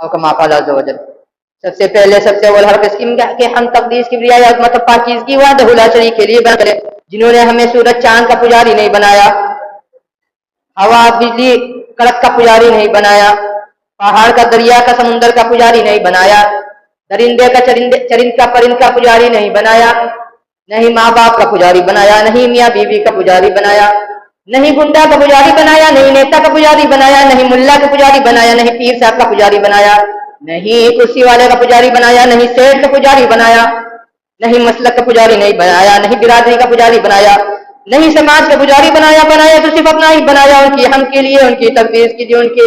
और कमा काल अज़्ज़ व जल। सबसे पहले सबसे अव्वल हर किस्म के हम तकदीस की रियाया अज़मत पाकीज़गी वहदहुल शरीक के लिए बयान करें जिन्होंने हमें सूरज चांद का पुजारी नहीं बनाया, हवा बिजली कड़क का पुजारी नहीं बनाया, पहाड़ का दरिया का समुंदर का पुजारी नहीं बनाया, दरिंदे का चरिंद का परिंद का पुजारी नहीं बनाया, नहीं माँ बाप का पुजारी बनाया, नहीं मियाँ बीवी का पुजारी बनाया, नहीं गुंडा का पुजारी बनाया, नहीं नेता का पुजारी बनाया, नहीं मुल्ला का पुजारी बनाया, नहीं पीर साहब का पुजारी बनाया, नहीं कुर्सी वाले का पुजारी बनाया, नहीं सेठ का पुजारी बनाया, नहीं मसलक का पुजारी नहीं बनाया, नहीं बिरादरी का पुजारी बनाया, नहीं समाज का पुजारी बनाया तो सिर्फ अपना ही बनाया, उनकी हम के लिए, उनकी तकदीस के लिए, उनकी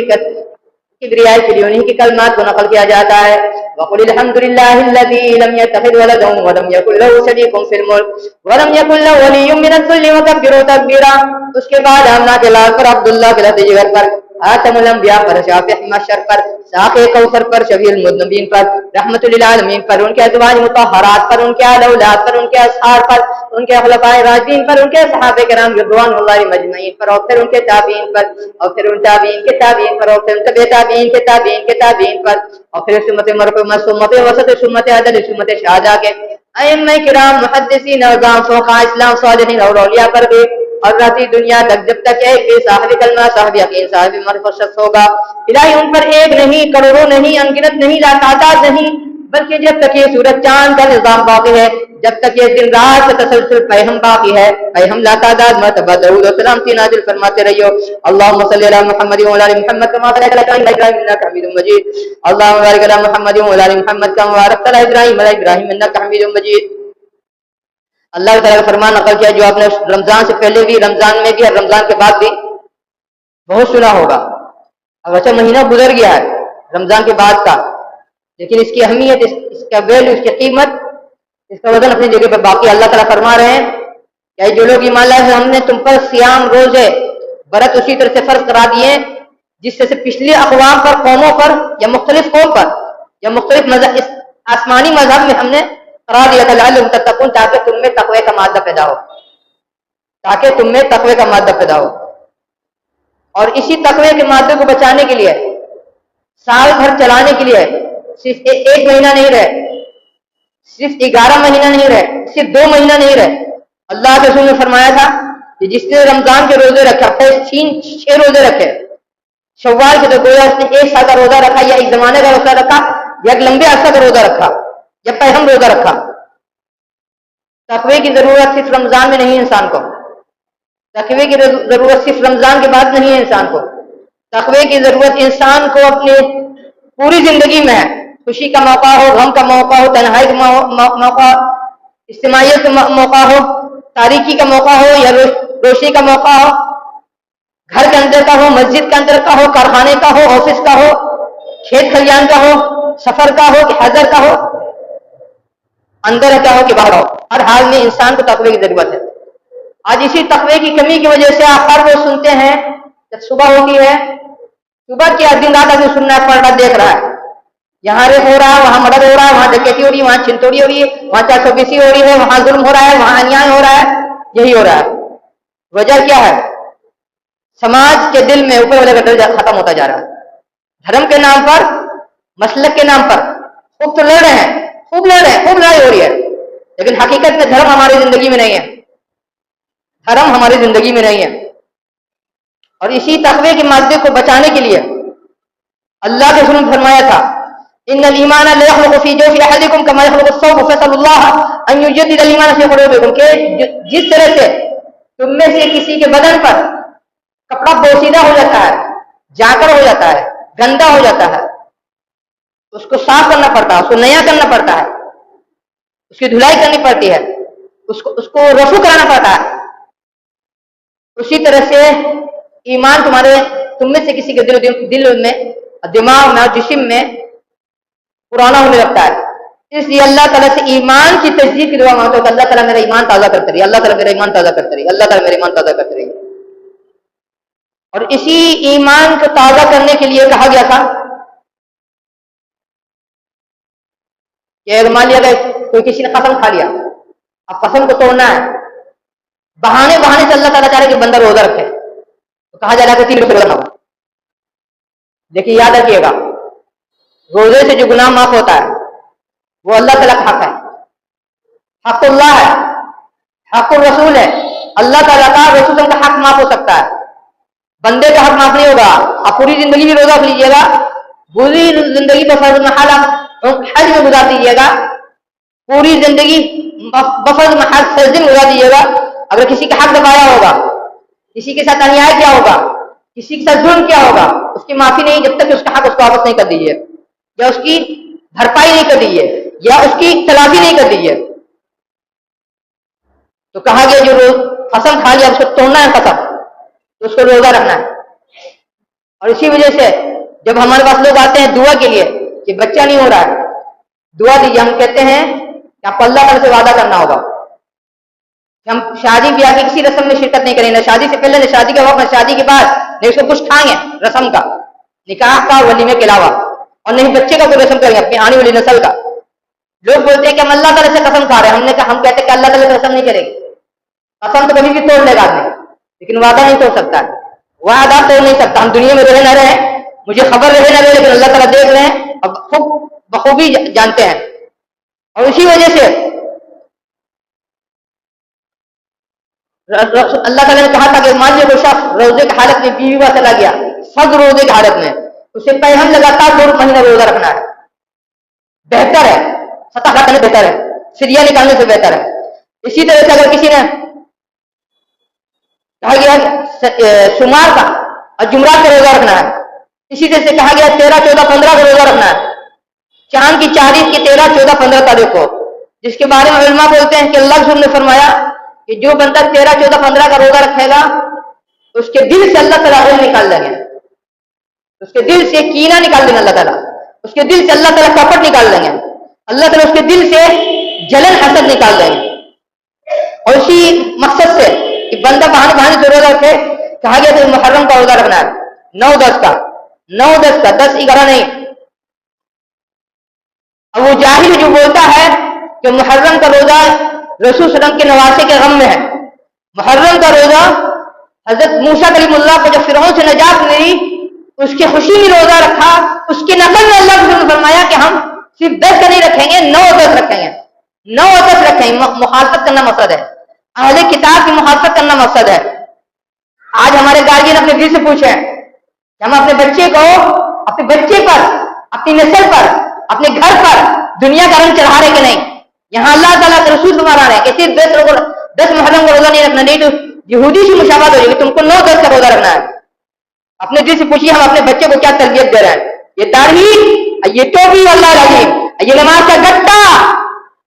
किबरियाई के लिए उन्हीं की कलमात को नकल किया जाता है। वक़ुल अल्हम्दुलिल्लाहिल्लज़ी लम यत्तखिज़ वलदन व लम यकुल लहू शरीकुन फिल मुल्क व लम यकुल लहू वलिय्युम मिनज़ ज़िल्लि वकब्बिरहू तकबीरा। उसके बाद आमना के लाल पर, अब्दुल्लाह के लफ्ज़ जिगर पर, आतमुल अंबिया पर, शाफ़िह महशर पर, साक़े कौसर पर, शफ़ीउल मुज़नबीन पर, रहमतुल लिल आलमीन पर, उनके अज़वाज मुतहहरात पर, उनके आले औलाद पर, उनके असहार पर, उनके खुलफ़ाए राशिदीन पर, उनके सहाबे किराम रिज़वानुल्लाहि मजमईन पर, और फिर उनके ताबीन पर, और फिर उन ताबीन के ताबीन पर, और फिर तबे ताबीन के ताबीन के ताबीन पर, और फिर सुन्नत मरफ़ूआ, सुन्नत वसत, सुन्नत अदल, सुन्नत शहादा के अइम्मा किराम मुहद्दिसीन और फ़ुक़हा इस्लाम सालिहीन और औलिया पर भी और रहती दुनिया तक जब तक एक भी साहिब कलमा, साहिब यकीन, साहिब मारिफत शख्स होगा, इलाही उन पर एक नहीं, करोड़ों नहीं, अनगिनत नहीं, लातादाद नहीं, बल्कि जब तक ये सूरज चांद का निज़ाम बाकी है, जब तक ये दिन रात का तसलसल पैगम बाकी है, पैगम लातादाद मरतबा दरूद और सलाम की नाज़िल फरमाते रहियो। अल्लाहुम्मा सल्लि अला मुहम्मद व अला मुहम्मद कमा सल्लैता अला इब्राहीम इन्नका हमीदुम मजीद। अल्लाहुम्मा बारिक अला मुहम्मद व अला मुहम्मद कमा बारकता अला इब्राहीम इन्नका हमीदुम मजीद। अल्लाह ताला का फरमान नकल किया जो आपने रमजान से पहले भी, रमजान में भी और रमजान के बाद भी बहुत सुना होगा। अब अच्छा महीना गुजर गया है रमजान के बाद का, लेकिन इसकी अहमियत, इसका वैल्यू, इसकी कीमत, इसका वजन अपनी जगह पर बाकी। अल्लाह ताला फरमा रहे हैं कि जो लोग ईमान लाए हैं हमने तुम पर सियाम, रोजे, बरत उसी तरह से फर्ज करा दिए जिससे से पिछले अक़वाम पर, कौमों पर या मुख्तलिफ कौम पर या मुख्तलिफ मज़हब, इस आसमानी मजहब में हमने करा दिया था लअल्लकुम तत्तकून, ताकि तुम में तक़वे का मादा पैदा हो, ताकि तुम में तक़वे का मादा पैदा हो। और इसी तक़वे के मादे को बचाने के लिए, साल भर चलाने के लिए सिर्फ एक महीना नहीं रहे, सिर्फ 11 महीना नहीं रहे, सिर्फ 2 महीना नहीं रहे। अल्लाह के रसूल ने फरमाया था कि जिसने रमजान के रोजे रखे, अपने 6 रोजे रखे, शव्वाल के तो गोया उसने 1 साल का रोजा रखा, या एक जमाने का रोजा रखा, या एक लंबे अरसा का रोजा रखा, या पैगम रोजा रखा। तक़वे की जरूरत सिर्फ रमजान में नहीं, इंसान को तक़वे की जरूरत सिर्फ रमजान के बाद नहीं है। इंसान को तक़वे की जरूरत इंसान को अपने पूरी जिंदगी में है। खुशी का मौका हो, गम का मौका हो, तन्हाई का मौका, इज्तिमाइयत का मौका हो, तारीकी का मौका हो या रोशनी का मौका हो, घर के अंदर का हो, मस्जिद के अंदर का हो, कारखाने का हो, ऑफिस का हो, खेत खलियान का हो, सफर का हो कि हजर का हो, अंदर का हो कि बाहर हो, हर हाल में इंसान को तकवे की जरूरत है। आज इसी तकवे की कमी की वजह से आप हर रोज सुनते हैं, जब सुबह होती है, सुबह क्या दिन रात आदमी सुनना है, पढ़ रहा, देख रहा है, यहाँ रेप हो रहा है, वहां मर्डर हो रहा है, वहां डकैती हो रही है, वहां छिनतोड़ी हो रही है, वहां 420 हो रही है, वहां जुल्म हो रहा है, वहां अन्याय हो रहा है, यही हो रहा है। वजह क्या है? समाज के दिल में ऊपर वाले का डर खत्म होता जा रहा है। धर्म के नाम पर, मसलक के नाम पर खूब तो लड़ रहे हैं, खूब लड़ रहे हैं, खूब लड़ाई हो रही है, लेकिन हकीकत में धर्म हमारी जिंदगी में नहीं है, धर्म हमारी जिंदगी में नहीं है। और इसी तकवे के मादे को बचाने के लिए अल्लाह के रसूल ने फरमाया था, इन्नल ईमान ला यखलुकु फी जौफि अहदिकुम कमा यखलुकु अस्सौब फसअलुल्लाह अन युजद्दिद अल ईमान फी कुलूबिकुम, के जिस तरह से तुम में से किसी के बदन पर कपड़ा बोसीदा हो जाता है, जाकर हो जाता है, गंदा हो जाता है, उसको साफ करना पड़ता है, उसको नया करना पड़ता है, उसकी धुलाई करनी पड़ती है, उसको रफू कराना पड़ता है, उसी तरह से ईमान तुम में से किसी के दिल में, दिमाग में और जिस्म में पुराना होने लगता है। इसलिए अल्लाह ताला से ईमान की तजदीद की दुआ मांगते हो कि अल्लाह ताला मेरा ईमान ताज़ा करते रहिए, अल्लाह ताला मेरा ईमान ताज़ा करते रहिए, अल्लाह ताला मेरा ईमान ताज़ा करते रहिए। और इसी ईमान को ताज़ा करने के लिए कहा गया था कि मान लिया कोई किसी ने कसम खा लिया, अब कसम को तोड़ना है, बहाने बहाने से अल्लाह ताला चाह रहे कि बंदा रोजा रखे, तो कहा जा रहा है कि 3 रोजा रखना होगा। लेकिन याद रखिएगा, रोजे से जो गुनाह माफ होता है वो अल्लाह ताला का हक है, हक़ुल्लाह है, हक़ुर रसूल है। अल्लाह ताला का रसूल का हक माफ हो सकता है, बंदे का हक माफ नहीं होगा। आप पूरी जिंदगी भी रोजा रख लीजिएगा, पूरी जिंदगी बफर्ज महल हज में गुजार दीजिएगा, पूरी जिंदगी बफर्ज महल सजदे में गुजार दीजिएगा, अगर किसी का हक दबाया होगा, किसी के साथ अन्याय किया होगा, किसी के साथ जुल्म किया होगा, उसकी माफी नहीं जब तक उसका हक उसको वापस नहीं कर दीजिए, या उसकी भरपाई नहीं कर दीजिए, या उसकी तलाफी नहीं कर दीजिए। तो कहा गया जो रोज कसम खा लिया उसको तोड़ना है कसम, तो उसको रोजा रखना है। और इसी वजह से जब हमारे पास लोग आते हैं दुआ के लिए कि बच्चा नहीं हो रहा है, दुआ दीजिए, हम कहते हैं कि आपको अल्लाह ताला से वादा करना होगा कि हम शादी ब्याह की किसी रस्म में शिरकत नहीं करेंगे, शादी से पहले, शादी के वक्त, शादी के बाद, नहीं उसको कुछ खाएंगे रस्म का, निकाह का, वलीमे के अलावा, और नहीं बच्चे का कोई रस्म करेंगे अपनी आने वाली नस्ल का। लोग बोलते हैं कि हम अल्लाह ताला से कसम खा रहे हैं, हम कहते हैं कि अल्लाह ताला से कसम नहीं करेंगे। कसम तो कभी भी तोड़ लेगा आदमी, लेकिन वादा नहीं तोड़ सकता, वादा तोड़ नहीं सकता। हम दुनिया में रहे ना रहे, मुझे खबर रहे ना रहे, लेकिन अल्लाह ताला देख रहे हैं और खूब बखूबी जानते हैं। और इसी वजह से अल्लाह ताला ने कहा था कि मान लीजिए कोई शख्स रोजे की हालत में बीवी हुआ चला गया, फर्ज रोजे की हालत में, उसे पैहम लगातार 2 महीना रोजा रखना है, बेहतर है, सतह रखने बेहतर है, फिदिया निकालने से बेहतर है। इसी तरह से अगर किसी ने कहा गया शुमार का और जुमरात का रोजा रखना है, इसी तरह से कहा गया 13, 14, 15 का रोजा रखना है, चांद की 40 की 13, 14, 15 तारीख को, जिसके बारे में उलमा बोलते हैं कि अल्लाह ने फरमाया कि जो बंदा 13, 14, 15 का रोजा रखेगा उसके दिल से अल्लाह ताला गुल निकाल देंगे, उसके दिल से कीना निकाल देंगे अल्लाह ताला, उसके दिल से अल्लाह ताला कपट निकाल देंगे, अल्लाह ताला उसके दिल से जलन हसद निकाल देंगे। और इसी मकसद से कि बंदा बहाने बहाने से रोजा रखे, कहा गया तो मुहर्रम का रोजा रखना है, 9-10 का, 9-10 का, 10-11 नहीं। अब वो जाहिल जो बोलता है कि मुहर्रम का रोजा रसूल सल्लल्लाहु अलैहि वसल्लम के नवासे के गम में है, मुहर्रम का रोजा हजरत मूसा कलीमुल्लाह को जब फिरौन से नजात मिली उसकी खुशी में रोजा रखा, उसके नकल में अल्लाह ने फरमाया कि हम सिर्फ 10 का नहीं रखेंगे, 9-10 रखेंगे, 9-10 रखेंगे। मुखालफत करना मकसद है, अहले किताब की मुखालफत करना मकसद है। आज हमारे गार्जियन अपने दिल से पूछे कि हम अपने बच्चे को, अपने बच्चे पर, अपनी नस्ल पर, अपने घर पर दुनिया का रंग चढ़ा रहे कि नहीं। यहाँ अल्लाह ताला के रसूल फरमा रहे हैं कि सिर्फ 10 मुहर्रम का रोजा नहीं रखना, नहीं तो यहूदी से मुशाबहत हो जाएगी, तुमको 9-10 का रोजा रखना है। अपने दिल से पूछिए हम अपने बच्चे को क्या तरबियत दे रहे हैं। ये दाढ़ी ये टोपी अल्लाह अजीम, ये नमाज का गट्टा,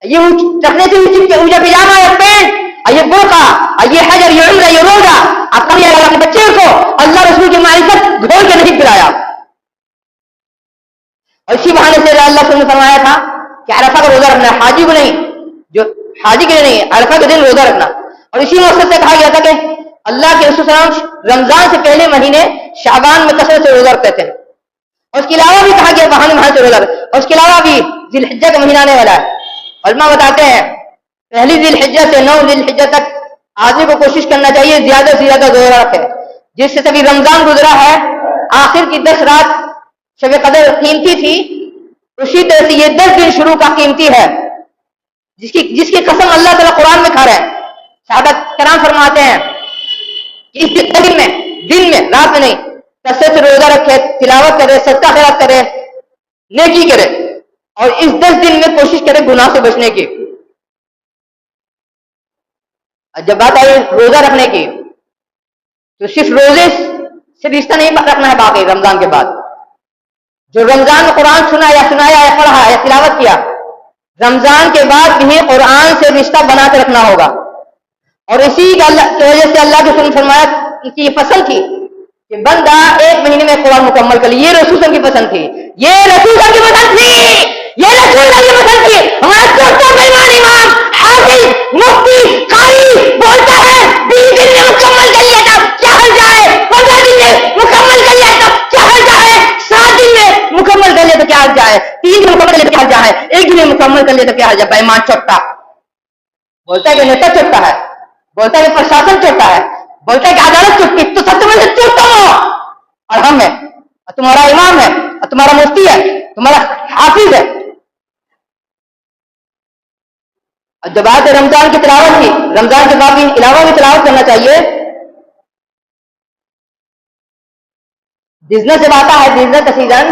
ये रखने से ऊंचा पिजामा या पेंट, ये बुर्का, ये हज और ये उम्र, ये रोजा, अपने बच्चे को अल्लाह रसूल की मारिफत घोल के नहीं पिलाया। और इसी बहाने से अल्लाह ने फरमाया था कि अरफा का रोजा रखना, हाजी को नहीं, जो हाजी के लिए नहीं, अरफा के दिन रोजा रखना। और इसी मकसद से कहा गया था कि अल्लाह के रसूल रमजान से पहले महीने शाबान में कसरत से रोजा रखते थे। और उसके अलावा भी कहा गया वहां से रोजा, और उसके अलावा भी जिलहिज्जा का महीना आने वाला है। उलमा बताते हैं पहली जिलहिज्जा से 9 जिलहिज्जा तक आदमी को कोशिश करना चाहिए ज्यादा से ज्यादा रोजा रखे, जिससे तभी रमजान गुजरा है, आखिर की 10 रात शब कदर कीमती थी, उसी तरह से ये 10 दिन शुरू का कीमती है, जिसकी कसम अल्लाह ताला कुरान में खा रहे हैं। साहबा कराम फरमाते हैं कि इस दिन में रात में नहीं, कसरत से रोजा रखे, तिलावत करे, सदका खैरात करे, नेकी करे, और इस 10 दिन में कोशिश करे गुनाह से बचने की। जब बात आई रोजा रखने की, तो सिर्फ रोजे से रिश्ता नहीं रखना है, बाकी रमजान के बाद जो रमजान में कुरान सुनाया या पढ़ा या तिलावत किया, रमजान के बाद भी कुरान से रिश्ता बना के रखना होगा। और इसी की वजह से अल्लाह के रसूल फरमाया कि ये पसंद थी कि बंदा 1 महीने में कुरान मुकम्मल कर ले। ये रसूल की पसंद थी, ये रसूल की पसंद थी, ये रसूल की पसंद थी। हमारा छोटा बेईमान इमाम हाफिज मुफ्ती कारी बोलता है 20 दिन में मुकम्मल कर लिया था क्या हर्ज है, 15 दिन में मुकम्मल कर लिया था क्या हर्ज है, 7 दिन में मुकम्मल कर लिया तो क्या हर्ज है, 3 दिन मुकम्मल कर लिया तो क्या हर्ज है, 1 दिन में मुकम्मल कर लिया तो क्या हर्ज है। बेईमान चोट्टा बोलता है कि नेता चोट्टा है, बोलता है कि प्रशासन चोट्टा है, बोलता है कि अदालत चुटकी, तो सब तुम्हें चोट्टा हो। और हम है, और तुम्हारा इमाम है, और तुम्हारा मुफ्ती है, तुम्हारा हाफिज है। और जब बात रमजान की तिलावत की, रमजान के बाद भी अलावा भी तिलावत करना चाहिए। बिजनेस जब आता है, बिजनेस का सीजन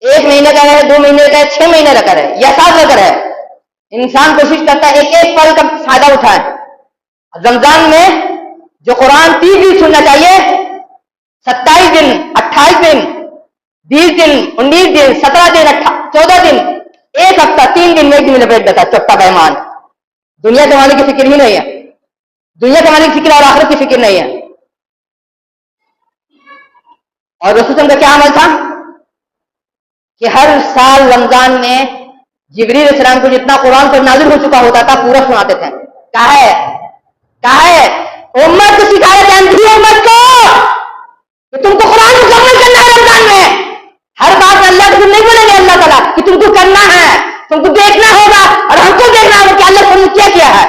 1 महीने का है, 2 महीने का है, 6 महीने का है या 7 का है, इंसान कोशिश करता है एक पल का फायदा उठाए। रमजान में जो कुरान 30 दिन सुनना चाहिए, 27 दिन, 28 दिन, 20 दिन, 19 दिन, 17 दिन, 14 दिन, 1 हफ्ता, 3 दिन में 1 दिन लपेट देता चोट्टा बेईमान। दुनिया कमाने की फिक्र ही नहीं है, दुनिया कमाने की फिक्र और आखिरत की फिक्र नहीं है। और रसूल का क्या अमल था कि हर साल रमजान में जिब्रील अलैहिस्सलाम को जितना कुरान पर नाज़िल हो चुका होता था पूरा सुनाते थे। कहा है उम्मत को सिखाया जाए उम्मत को कि तुमको कुरान मुकम्मल करना है। रमजान में हर बात अल्लाह को नहीं बोलेंगे अल्लाह ताला कि तुमको करना है, तुमको देखना होगा और हमको देखना होगा कि अल्लाह ने क्या किया है।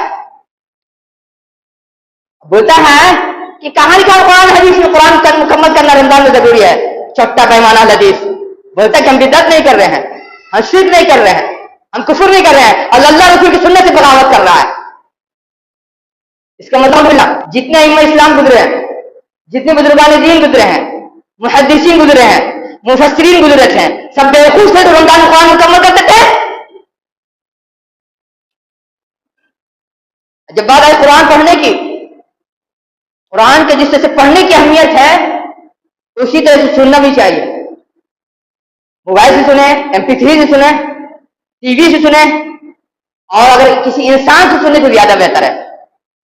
बोलता है कि कहां लिखा कुरान हदीस में कुरान मुकम्मल करना रमजान में जरूरी है। छोटा पैमाना हदीस बोलता है कि हम बिदअत नहीं कर रहे हैं, हम शिर्क नहीं कर रहे हैं, हम कुफ्र नहीं कर रहे हैं, और अल्लाह रसूल की सुन्नत से बगावत कर रहा है। इसका मतलब मिला जितने इमाम इस्लाम गुजरे हैं, जितने बुजुर्गान दीन गुजरे हैं, मुहद्दिसीन गुजरे हैं, मुफस्सिरीन गुजरे थे, सब बेवकूफ थे तो रमजान में कुरान मुकम्मल करते थे। जब बात आई कुरान पढ़ने की, कुरान के जिस तरह से पढ़ने की अहमियत है उसी तरह से सुनना भी चाहिए। मोबाइल से सुने, MP3 से सुने, टीवी से सुने, और अगर किसी इंसान से सुनने तो ज्यादा बेहतर है।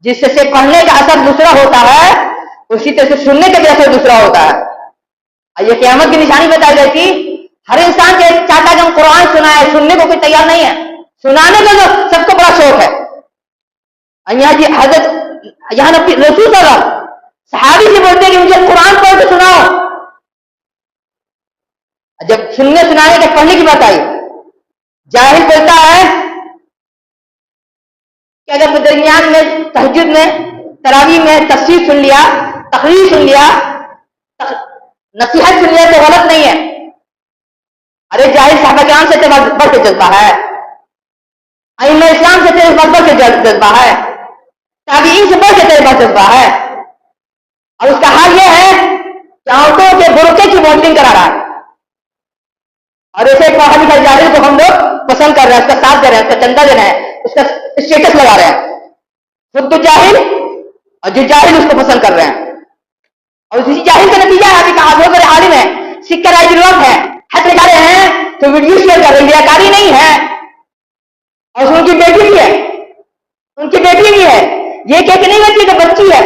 जिससे पढ़ने का असर दूसरा होता है उसी तरह से सुनने का भी असर दूसरा होता है। ये क़यामत की निशानी बताई गई थी। हर इंसान के चाहता है कि हम कुरान सुनाए, सुनने को कोई तैयार नहीं है, सुनाने का तो सबको बड़ा शौक है। यहाँ जी हजरत यहाँ रसूल सहाबी से बोलते हैं कि मुझे कुरान पढ़ के सुनाओ। जब सुनने सुनाने के पढ़ने की बात आई, जाहिल बोलता है कि अगर दरमियान में तहज्जुद में, तरावी में तफसीर सुन लिया, तकरीर सुन लिया, नसीहत सुन लिया तो गलत नहीं है। अरे जाहिल साहबा किराम से बढ़ के जज्बा है, अइम्मा इस्लाम से तेरे बढ़ के जज्बा है, ताबीईन से बढ़ के तेरे पास जज्बा है। और उसका हाल यह है कि औरतों के बुर्के की मॉडलिंग करा रहा है। और ऐसे पढ़ा लिखा जाहिल को हम लोग पसंद कर रहे हैं, उसका साथ दे रहे हैं, उसका चंदा दे रहे हैं, उसका स्टेटस लगा रहे हैं। खुद तो जाहिल और जो जाहिल उसको पसंद कर रहे हैं। और इसी जाहिल का नतीजा है कि कहा बहुत बड़े आलिम है, सिक्का राय है, हज लगा रहे हैं, तो तो वीडियो शेयर कर रही, रियाकारी नहीं है। और उनकी बेटी भी है, उनकी बेटी भी है, ये कह के नहीं बच्ची कि बच्ची है,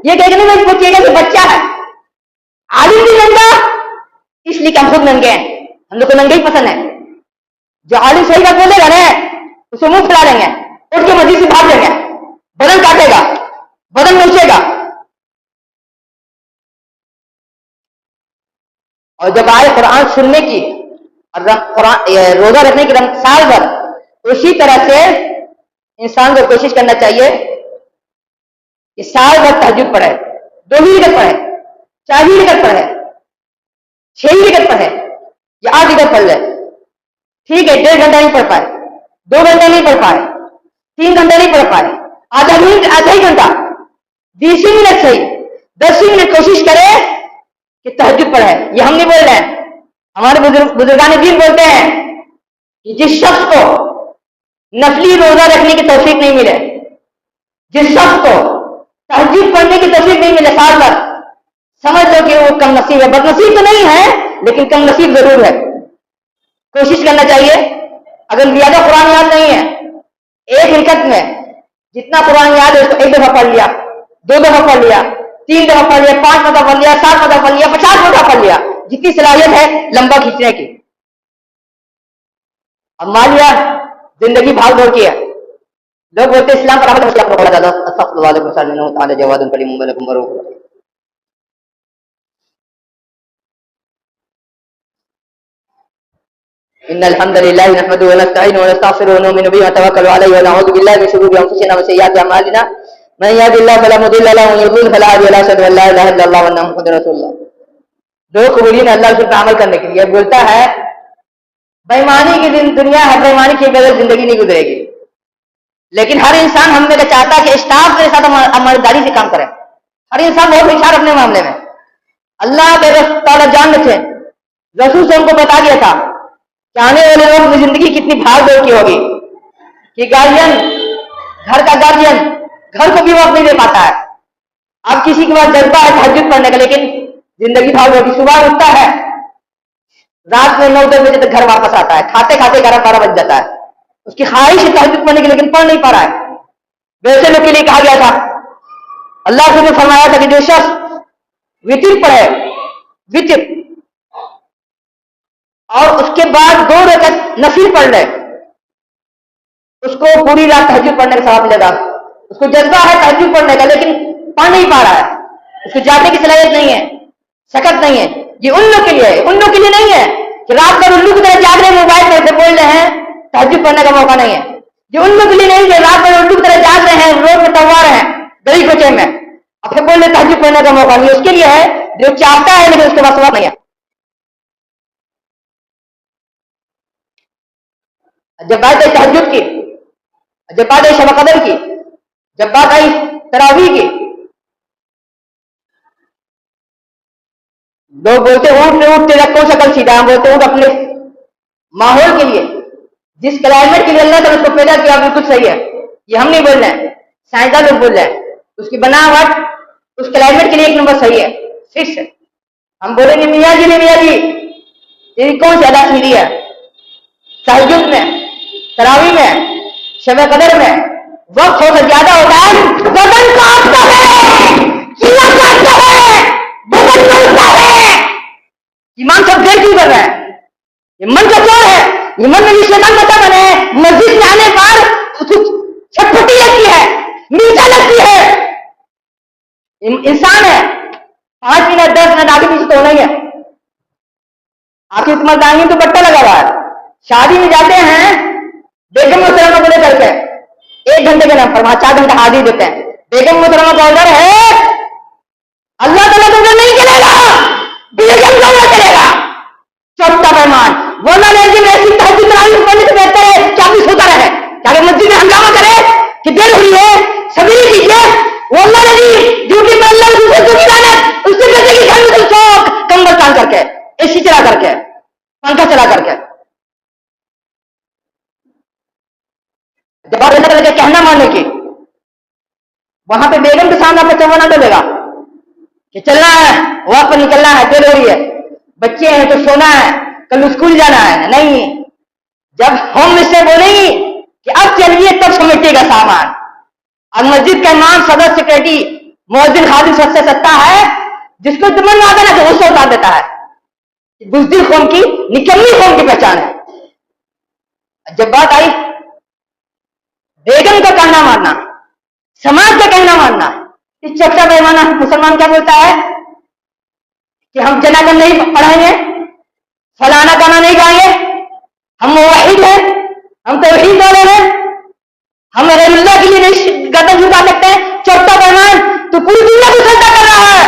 ये कह के नहीं बच्ची कि बच्चा है। आलिम भी नंगा, इसलिए कि हम खुद नंगे हैं, हम लोग को नंगे ही पसंद है। जो आलिम सही बात बोलेगा ना उसे मुंह फैला देंगे, उठ के मस्जिद से भाग देंगे, बदन काटेगा, बदन नोचेगा। और जब आए कुरान सुनने की और रोजा रखने की साल भर, उसी तरह से इंसान को कोशिश करना चाहिए कि साल भर तहज्जुद पढ़े, 2 ही रकत पढ़े, 4 ही रकत पढ़े, 6 ही रकत पढ़े या 8 रकत पढ़ ले। ठीक है, 1.5 घंटा नहीं पढ़ पाए, 2 घंटे नहीं पढ़ पाए, 3 घंटे नहीं पढ़ पाए, आधा ही घंटा, 20 मिनट सही, 10 मिनट कोशिश करे कि तहज्जुद पढ़े। ये हम नहीं बोल रहे हैं, हमारे बुजुर्गान दीन बोलते हैं कि जिस शख्स को नफली रोजा रखने की तौफीक नहीं मिले, जिस शख्स को तहज्जुद पढ़ने की तौफीक नहीं मिले साल भर, समझ लो कि वो कम नसीब है। बदनसीब तो नहीं है, लेकिन कम नसीब जरूर है। कोशिश करना चाहिए। अगर ज्यादा कुरान याद नहीं है, एक रकत में जितना कुरान याद है उसको 1 दफा पढ़ लिया, 2 दफा पढ़ लिया, 3 दफा पढ़ लिया, 5 दफा पढ़ लिया, 7 दफा पढ़ लिया, 50 दफा पढ़ लिया, जितनी सलाहियत है लंबा खींचने की। अब मान लिया जिंदगी भाग दौड़ की है, लोग बोलते इस्लाम पर अमल इन्नल हम्दुलिल्लाहि नहमदुहु व नस्तईनुहु व नस्तगफिरुहु व नु'मिनु बिही व नतवक्कलु अलैहि व नऊज़ु बिल्लाहि मिन शुरूरि अंफुसिना व सय्यिआति अमालिना मन यहदिल्लाहु फला मुदिल्ल लहु व मन युद्लिल फला हादिय लहु अशहदु अन ला इलाहा इल्लल्लाह व अन्ना मुहम्मदुर रसूलुल्लाह। दो कबूलियत अल्लाह से अमल करने के लिए बोलता है, बेईमानी की दुनिया है, बेईमानी के बगैर जिंदगी नहीं गुजरेगी। लेकिन हर इंसान हम में चाहता है कि स्टाफ के साथ ईमानदारी से काम करे। हर इंसान बहुत होशियार अपने मामले में, अल्लाह के ताला जान थे, रसूल से उनको बता दिया था कि आने वाले लोग में जिंदगी कितनी भाग दौड़ की होगी, कि गार्जियन, घर का गार्जियन घर को भी वक्त नहीं दे पाता है। अब किसी के पास जज्बा है तहज्जुद पढ़ने का, लेकिन जिंदगी भाग दौड़ की, सुबह उठता है, रात में 9-10 बजे तक घर वापस आता है, खाते खाते 11-12 बज जाता है, उसकी ख्वाहिश है तहज्जुद पढ़ने की, लेकिन पढ़ नहीं पा रहा है। वैसे लोग के लिए कहा गया था, अल्लाह ने फरमाया था कि जो शख्स वितर पढ़े, वितर, और उसके बाद 2 रकत नफिल पढ़ ले, उसको पूरी रात तहज्जुद पढ़ने का सवाब मिलेगा। उसको जज्बा है तहज्जुद पढ़ने का, लेकिन पढ़ नहीं पा रहा है, उसको जाने की सलाहियत नहीं है, शकत नहीं है। ये उन लोग के लिए है, उन लोग के लिए नहीं है कि रात भर उल्लू की तरह जाग रहे, मोबाइल पर बोल रहे हैं, तहज्जुद पढ़ने का मौका नहीं है। ये उन लोग के लिए नहीं है रात भर उल्लू की तरह जाग रहे हैं, रोड में तवार हैं, गली कोचे में, अब फिर बोल रहे तहज्जुद पढ़ने का मौका नहीं है। उसके लिए है जो चाहता है लेकिन उसके पास वक्त नहीं है। जब बात आई तहज्जुद की, जब बात आई शब कदर की, जब बात आई तरावीह की, लोग बोलते ऊँट तेरा कौन सा कल सीधा, हम बोलते ऊँट अपने माहौल के लिए, जिस क्लाइमेट के लिए अल्लाह ने उसको पैदा किया बिल्कुल सही है। ये हम नहीं बोल रहे हैं, साइंसदान लोग बोल रहे हैं, उसकी बनावट उस क्लाइमेट के लिए 1 नंबर सही है, फिक्स है। हम बोलेंगे मियाँ जी ने, मियाँ जी तेरी कौन सी अदा सीधी है, तहज्जुद में, तरावीह में, शब कदर में वक्त थोड़ा ज्यादा होता है, बदन कांपता है, सीना कांपता है, बदन कांपता है। ईमान सब देर क्यों कर रहा है? ये मन का चोर है, ये मन में शैतान बता बने। मस्जिद में आने पर छटपटी लगती है, मीठा लगती है। इंसान है, 5 मिनट 10 मिनट आगे पीछे तो होना ही है। आखिर मर्दानी तो बट्टा लगा हुआ है। शादी में जाते हैं बेगम मोहतरमा को लेकर के 1 घंटे के नाम पर, वहां 4 घंटा हाजिर देते हैं। बेगम मोहतरमा का ऑर्डर है, अल्लाह ताला तो नहीं चलेगा, बेगम का ऑर्डर चलेगा। चौथा मेहमान वरना लेकिन ऐसी तहज्जुद तरावीह पढ़ने से बेहतर है कि आदमी सोता रहे, ताकि मस्जिद में हंगामा करे कि देर हुई है, सभी कीजिए। वरना नहीं ड्यूटी में अल्लाह दूसरे दूसरी लानत, उससे कहते कि घर में तुम सो, कंबल तान करके, एसी चला करके, पंखा चला करके। जब आप अल्लाह ताला कहना मानने की, वहां पे बेगम के सामने आपको चौवा ना डलेगा कि चलना है, वहां पर निकलना है, देर हो रही है, बच्चे हैं तो सोना है, कल स्कूल जाना है, नहीं। जब होम मिनिस्टर बोलेंगी कि अब चलिए, तब समेटेगा सामान। अब मस्जिद का इमाम, सदर, सेक्रेटरी, मुअज्जिन, खादिम सबसे सत्ता है, जिसको तुमन वादा ना तो गुस्सा उतार देता है। बुज़दिल कौम की, निकम्मी कौम की पहचान है। जब बात आई बेगम का कहना मानना, समाज का कहना मानना, इस चक्का बेईमाना मुसलमान क्या बोलता है कि हम जनागन नहीं पढ़ाएंगे, फलाना गाना नहीं गाएंगे, हम मुवहिद हैं, हम तौहीद वाले हैं, हम गैरुल्लाह के लिए नहीं गर्दन झुका सकते हैं। चौथा बेईमान, तो पूरी दुनिया को सजदा कर रहा है,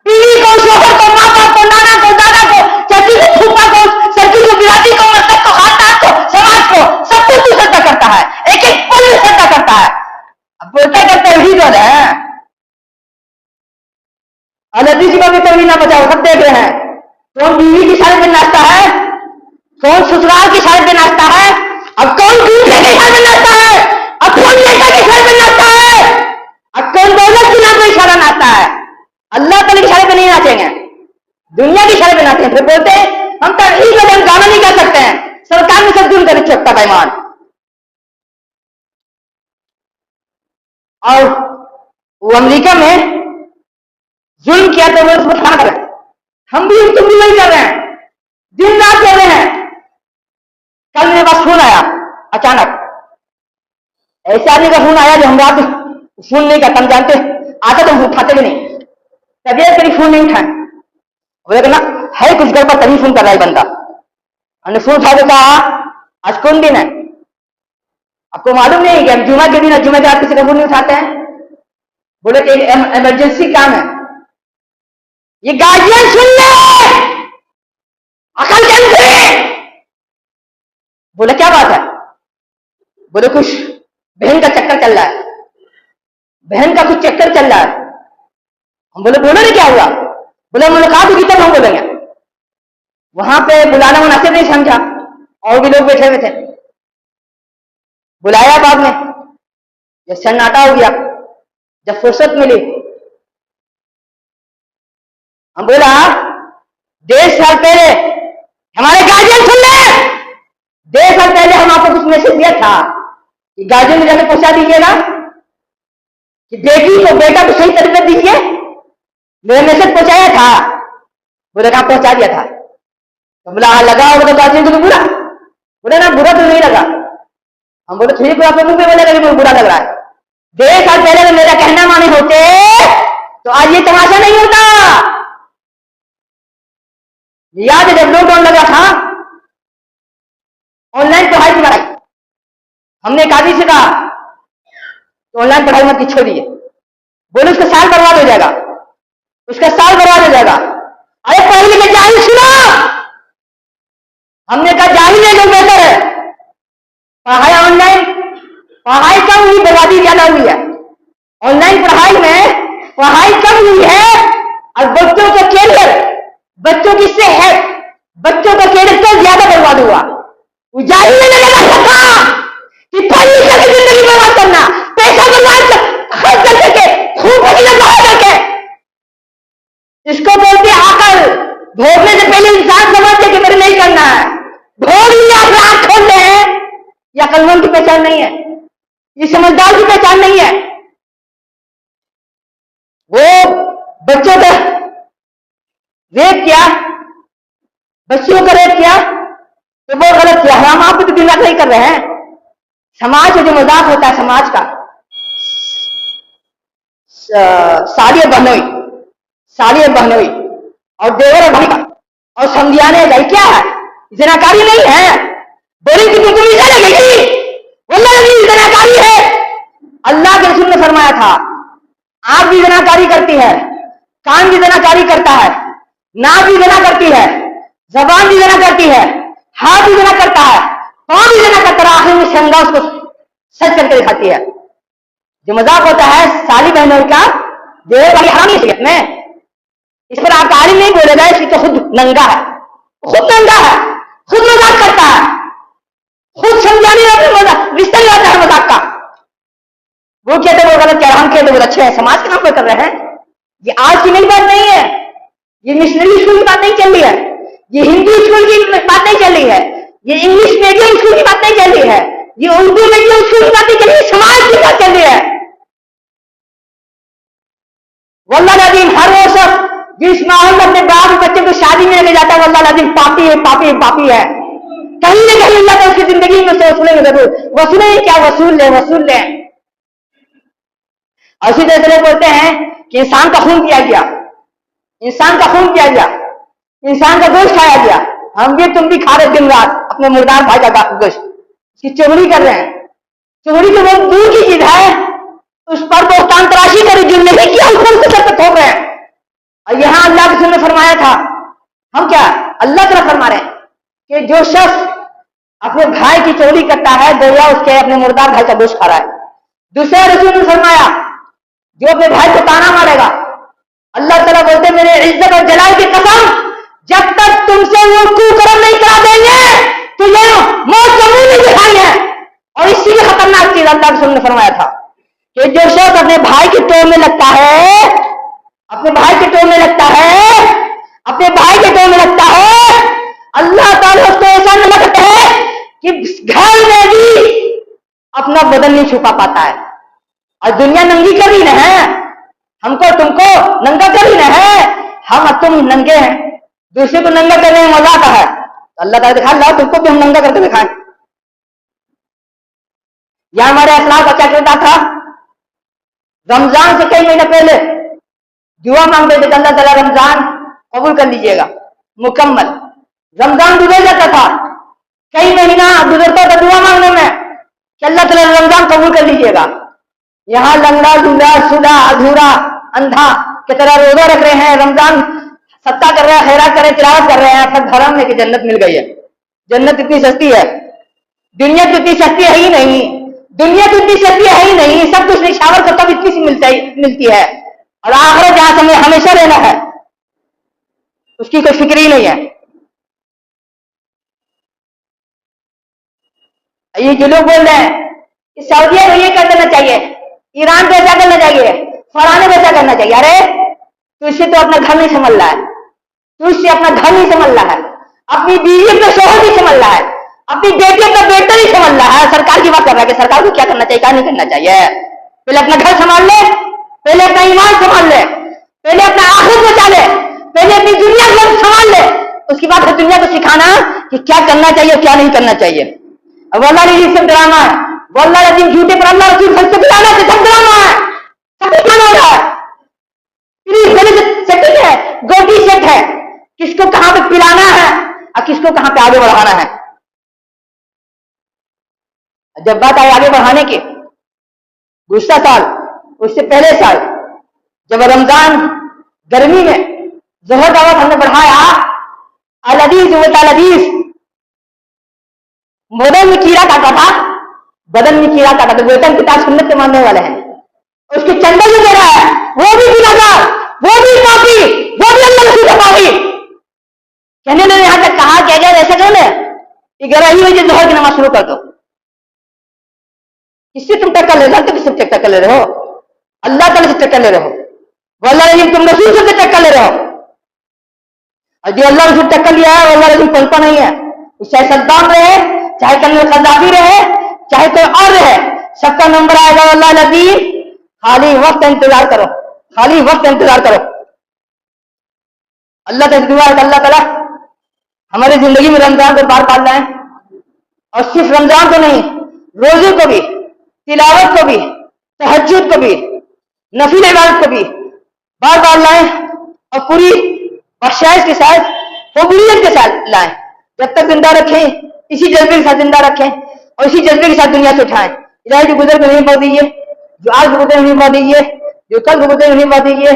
बीवी को, शोहर को, माँ बाप को, नाना को, दादा को, चाची को, फूफा को, सर्दी को, बिरादरी को, मकसद को, खानदान को, समाज को, सबको तू सजदा करता है, एक एक पल में सजदा करता है। अब बोलता कर तौहीद वाला है। अल्लाह जी का भी तौहीद ना बचाओ, सब देख रहे हैं। कौन बीवी की शादी में नाचता है, कौन ससुराल की शादी में नाचता है, अब कौन दूसरे की शादी में नाचता है, अब कौन नेता की शादी में नाचता है, अब कौन दौलत के नाम पर इशारा नाचता है। अल्लाह ताला की शादी में नहीं नाचेंगे, दुनिया की शादी में नाचेंगे। फिर बोलते हैं हम तौहीद वाले, हम गाना नहीं गा सकते हैं, सरकार में सब जुर्म कर चुकता बेईमान। और वो अमेरिका में जुल्म किया तो वो उसको कर रहे हैं, हम भी तुम भी वही कर रहे हैं, दिन रात कर रहे हैं। कल मेरे पास फोन आया अचानक, ऐसे आदमी का फोन आया जो हम रात फोन नहीं करता, हम जानते आता तो हम उठाते भी नहीं, तबियत करी फोन नहीं उठाए, बोले ना है कुछ गड़बड़ तभी फोन कर रहा है बंदा। हमने फोन उठा के कहा आज कौन दिन है, आपको मालूम नहीं कि हम जुमा के दिन, जुमा के रात किसी का फोन नहीं उठाते हैं। बोले कि इमरजेंसी काम है। ये गार्जियन सुन ले, अकल जन से। बोले क्या बात है, बोले कुछ बहन का चक्कर चल रहा है, बहन का कुछ चक्कर चल रहा है। हम बोले बोलो नहीं क्या हुआ, बोले मुलाकात होगी तब हम बोलेंगे। वहां पे बुलाना मुनासिब नहीं समझा, और भी लोग बैठे हुए थे, बुलाया बाद में, जब सन्नाटा हो गया, जब फुर्सत मिली, हम बोला 1.5 साल पहले हमारे गार्जियन सुन ले, 1.5 साल पहले हम आपको कुछ मैसेज दिया था कि गार्जियन में जाके पहुंचा दीजिएगा कि बेटी को, बेटा को सही तरबियत दीजिए। मैंने मैसेज पहुंचाया था, बोले कहा पहुंचा दिया था। तो बोला लगा होगा तो गार्जियन को तो बुरा, बोले ना बुरा तो नहीं लगा। हम बोले ठीक है, आपको मुंह पे बोलेगा कि बुरा लग रहा है। 1.5 साल पहले अगर मेरा कहना माने होते तो आज ये तमाशा नहीं होता। याद है जब लॉकडाउन लगा था, ऑनलाइन पढ़ाई की पढ़ाई, हमने एक आदमी से कहा तो ऑनलाइन पढ़ाई मत की, छोड़िए। बोले उसका साल बर्बाद हो जाएगा, उसका साल बर्बाद हो जाएगा। अरे पढ़े लिखे जाहिल सुनो, हमने कहा जाहिल है लोग बेहतर है। पढ़ाई ऑनलाइन, पढ़ाई कम हुई, बर्बादी ज्यादा हुई है। ऑनलाइन पढ़ाई में पढ़ाई कम हुई है और बच्चों का कैरियर, बच्चों की सेहत, बच्चों का कैरियर तो ज्यादा बर्बाद हुआ। जाहिल ने लगा था कि पढ़ लिख करके जिंदगी बर्बाद करना, पैसा बर्बाद खर्च कर करके, खूब बहा करके, इसको बोलते अकल। भोगने से पहले इंसान समझते कि मेरे नहीं करना है, भोग लिया फिर आंख खोलते हैं। यह अकलमंद की पहचान नहीं है, ये समझदार की पहचान नहीं है। वो बच्चों का रेप किया, बच्चियों का रेप किया तो वो गलत किया। हम आप तो दिन रात नहीं कर रहे हैं। समाज में जो मजाक होता है, समाज का साड़ी बहनोई, साड़ी बहनोई और देवर भाई और समझियाने गई, क्या है जनाकारी नहीं है। बोली कि तुम इसे लगेगी, वल्लाह जनाकारी है। अल्लाह के रसूल ने फरमाया था आंख भी जनाकारी करती है, कान भी जनाकारी करता है, नाक भी जना करती है, जबान भी जना करती है, हाथ भी जना करता है, पांव भी जना करता है, आखिर में शंगा उसको सच करके दिखाती है। जो मजाक होता है साली बहनों का, देवर वाली हरामी शरीयत में, इस पर आप आलिम नहीं बोलेगा, इसकी तो खुद नंगा है, खुद नंगा है, खुद मजाक करता है, खुद समझाने रिश्ता नहीं आता है मजाक का। वो कहते वो गलत कह रहा, हम कहते वो अच्छे हैं, समाज के नाम पर कर रहे हैं। ये आज की नई बात नहीं है, ये मिशनरी स्कूल की बात नहीं चल रही है, ये हिंदी स्कूल की बात नहीं चल रही है, ये इंग्लिश मीडियम स्कूल की बात नहीं चल रही है, ये उर्दू मीडियम स्कूल की बात नहीं चल रही है, समाज की बात चल रही है। वल्लाह नाज़ीम हर वो शख्स जिस माहौल में अपने बाप बच्चे को शादी में लेके जाता है, वल्लाह नाज़ीम पापी है, पापी है, पापी है। कहीं ना कहीं अल्लाह उसकी जिंदगी में से वसूलेंगे जरूर, वसूले क्या वसूल ले, वसूल ले। इसी तरह से बोलते हैं कि इंसान का खून पिया गया, इंसान का खून पिया गया, इंसान का गोश्त खाया गया, हम भी तुम भी खा रहे दिन रात अपने मुर्दार भाई का गोश्त, उसकी चुगली कर रहे हैं। चुगली तो बहुत दूर की चीज है, उस पर बोहतान तराशी करी जो नहीं किया उसको उसके सर पे थोप रहे हैं। और यहां अल्लाह के ने फरमाया था, हम क्या अल्लाह तरफ फरमा रहे हैं कि जो शख्स अपने भाई की चोरी करता है गोया उसके अपने मुर्दार भाई का गोश्त खा रहा है। दूसरे रसूल ने फरमाया जो अपने भाई को ताना मारेगा, अल्लाह ताला बोलते मेरे इज्जत और जलाल की कसम, जब तक तुमसे वो कुकर्म नहीं करा देंगे तो ये मौत का मुंह नहीं दिखाई है। और इसी में खतरनाक चीज अल्लाह रसूल ने फरमाया था कि जो शख्स अपने भाई की टोर में लगता है, अपने भाई के टोर में लगता है, अपने भाई के टोर में लगता है, अल्लाह ताला उसको ऐसा न लगता है कि घर में भी अपना बदन नहीं छुपा पाता है। और दुनिया नंगी कर ही न है, हमको तुमको नंगा कर ही न है, हम और तुम नंगे हैं, दूसरे को नंगा करने में मजा आता है। तो अल्लाह ताला दिखा ला तुमको भी हम नंगा करके दिखाएं। यह हमारे असलाफ का क्या कहता था, रमजान से कई महीने पहले दुआ मांगते थे कि अल्लाह ताला रमजान कबूल कर लीजिएगा मुकम्मल। रमजान गुजर जाता था, कई महीना गुजरता था दुआ मांगने में कि अल्लाह ताला रमजान कबूल कर लीजिएगा। यहाँ लंगड़ा लूला सुधा अधूरा अंधा की तरह रोजा रख रहे हैं, रमजान सत्ता कर रहे हैं, खैरात कर रहे हैं, तिलावत कर रहे हैं, फिर धर्म में कि जन्नत मिल गई है। जन्नत इतनी सस्ती है, दुनिया तो इतनी सस्ती है ही नहीं, दुनिया तो इतनी सस्ती है ही नहीं, सब कुछ निशावर को तब इतनी सी मिलती है। और आखिरत जहां से हमेशा रहना है उसकी कोई फिक्र ही नहीं है। ये जो लोग बोल रहे हैं कि सऊदीया को ये कर देना चाहिए, ईरान को ऐसा करना चाहिए, फलाने को ऐसा करना चाहिए, अरे तू इससे तो अपना घर नहीं संभल रहा है, तू इससे अपना घर नहीं संभल रहा है, अपनी बीवी अपना शोहर नहीं संभल रहा है, अपनी बेटी अपना बेटा नहीं संभल रहा है। सरकार की बात कर रहा है कि सरकार को क्या करना चाहिए क्या नहीं करना चाहिए। पहले अपना घर संभाल ले, पहले अपना ईमान संभाल ले, पहले अपना आखिरत बचा ले, पहले अपनी दुनिया को संभाल ले, उसके बाद दुनिया को सिखाना कि क्या करना चाहिए क्या नहीं करना चाहिए। अब अल्लाह ने सब ड्रामा है, वल्लाह ने झूठे पर अल्लाह रसूल सबसे ड्रामा से सब ड्रामा है, सब ड्रामा हो रहा है। सेटिंग है, गोटी सेट है, किसको कहां पे पिलाना है और किसको कहां पे आगे बढ़ाना है। जब बात आई आगे बढ़ाने की, दूसरा साल उससे पहले साल जब रमजान गर्मी में जोहर दावत हमने बढ़ाया, अलदीस अलदीस बदन में कीड़ा काटा था, बदन में कीड़ा काटा था, वेतन की ताज सुन्नत के मानने वाले हैं, उसके चंदा भी दे रहा है, वो भी गुनाहगार, वो भी पापी, वो भी अल्लाह रसूल का पापी। कहने ने यहां तक कहा क्या जाए ऐसा कहने कि गराही में जोहर की नमाज शुरू कर दो। किससे तुम टक्कर ले रहे हो, किससे टक्कर ले रहे हो, अल्लाह ताला से टक्कर ले रहे हो, वल्लाह तुम रसूल से टक्कर ले रहे हो। और जो अल्लाह रसूल टक्कर लिया है अल्लाह रसूल पलता नहीं है, चाहे सद्दाम रहे, चाहे कर्नल खद्दाफी रहे, चाहे कोई और रहे, सबका नंबर आएगा अल्लाह नबी। खाली वक्त इंतजार करो, खाली वक्त इंतजार करो। अल्लाह का दुआ है अल्लाह ताला हमारी जिंदगी में रमजान को बार पाल रहे हैं, और सिर्फ रमजान को नहीं, रोजे को भी, तिलावत को भी, तहज्जुद को भी, नफिल इबादत को भी बार बार लाएं और पूरी बख्शाइश के साथ, कबूलियत के साथ लाएं। जब तक जिंदा रखें इसी जज्बे के साथ जिंदा रखें और इसी जज्बे के साथ दुनिया से उठाएं। इलाही जो गुजर को नहीं पा दीजिए, जो आज गुजर नहीं पा दीजिए, जो कल गुजर नहीं पा दीजिए,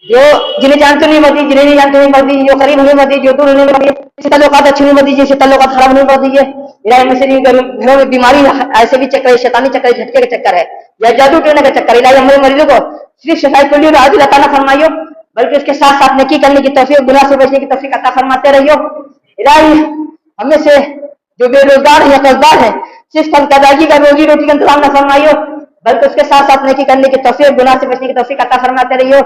जो जिन्हें जानते नहीं पा दीजिए, जिन्हें नहीं जानते नहीं पा दीजिए, जो करीब नहीं पा दीजिए, जो दूर नहीं पा दीजिए, इसे ताल्लुकात अच्छे नहीं पा दीजिए, इसे ताल्लुकात खराब नहीं पा दीजिए। इलाही में से घरों में बीमारी ऐसे भी चक्कर है, शैतानी चक्कर है, झटके के चक्कर है या जादू टोने का चक्कर, इलाही हमारे मरीजों को सिर्फ शफाई के लिए आज अता फरमाइयो, बल्कि उसके साथ साथ नेकी करने की तौफीक, गुनाह से बचने की तौफीक अता फरमाते रहियो। इलाही हमें से जो बेरोजगार है या कर्जदार है, सिर्फ कदागी का रोजी रोटी का इंतजाम न फरमाइयो, बल्कि उसके साथ साथ नेकी करने की तौफीक, गुनाह से बचने की तौफीक अता फरमाते रहियो।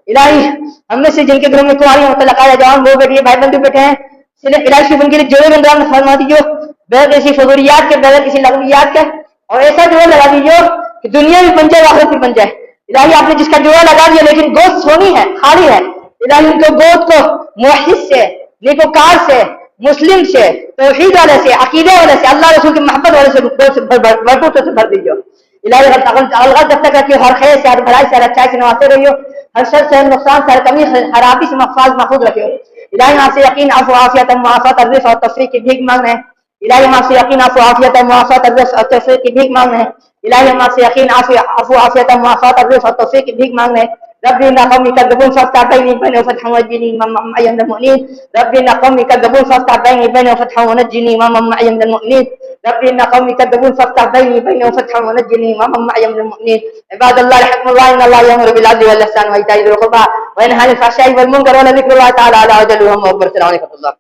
इलाही हमें से जिनके घरों में कुंवारी मुतल्लका या जवान वो बेटियां भाई बंधु बैठे हैं, सिर्फ इलाही शिफ उनके लिए जोड़े बंदा फरमा दीजिए बगैर किसी फजूलियात के, बगैर किसी लगवियात के, और ऐसा जोड़ा लगा दीजिए कि दुनिया भी बन जाए, आखिरत भी बन जाए। इलाही आपने जिसका जोड़ा लगा दिया लेकिन गोद सोनी है, खाली है, इलाही उनको गोद को मुवहिद से, नेकोकार से, मुस्लिम से, तौहीद वाले से, अकीदे वाले से, अल्लाह रसूल की मोहब्बत वाले से भरपूर से भर दीजिए। इलाही अलगत जब तक रखिए, हर खैर से, हर भलाई से, हर अच्छाई से नवाते रहियो, हर शर से, हर नुकसान से, हर कमी खराबी से महफूज रखियो। इलाही आपसे यकीन, आफो आफियत, मुआफत, अर्ज़ और तफरीक की भीख मांग रहे हैं। इलाही हम आपसे यकीन, आफो आफियत, मुआफत, अर्ज़ और तफरीक की भीख मांग रहे हैं। इलाही हम आपसे यकीन, आफो आफियत, मुआफत, अर्ज़ और तफरीक की भीख मांग रहे हैं। रब्बी इन्ना कौमी कज़्ज़बून फ़अफ़्तह बैनी फ़तहन वनज्जिनी मम्मन मअल मुमिनीन। रब्बी इन्ना कौमी कज़्ज़बून फ़अफ़्तह बैनी फ़तहन वनज्जिनी मम्मन मअल मुमिनीन। रब्बी इन्ना कौमी कज़्ज़बून फ़अफ़्तह बैनी फ़तहन वनज्जिनी मम्मन मअल मुमिनीन। इबादल्लाह रहमुल्लाह, इन्नल्लाह यअमुरु बिल अदलि वल इहसानि व ईताइ ज़िल क़ुरबा व यनहा अनिल फ़हशाइ वल मुनकर व लज़िक्रुल्लाहि तआला अअला व जल्लुहु अकबर।